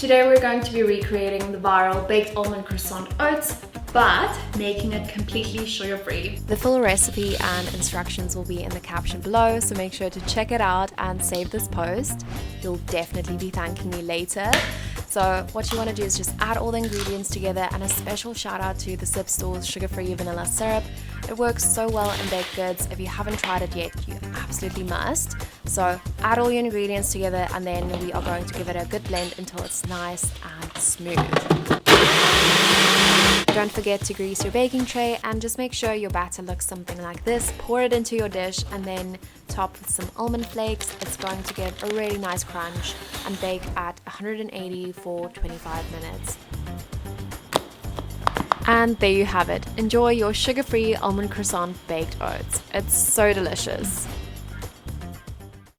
Today we're going to be recreating the viral baked almond croissant oats, but making it completely sugar-free. The full recipe and instructions will be in the caption below, so make sure to check it out and save this post. You'll definitely be thanking me later. So what you want to do is just add all the ingredients together, and a special shout out to the Sip Store's sugar-free vanilla syrup. It works so well in baked goods. If you haven't tried it yet, you absolutely must. So add all your ingredients together, and then we are going to give it a good blend until it's nice and smooth. Don't forget to grease your baking tray and just make sure your batter looks something like this. Pour it into your dish and then top with some almond flakes. It's going to give a really nice crunch, and bake at 180 for 25 minutes. And there you have it. Enjoy your sugar-free almond croissant baked oats. It's so delicious.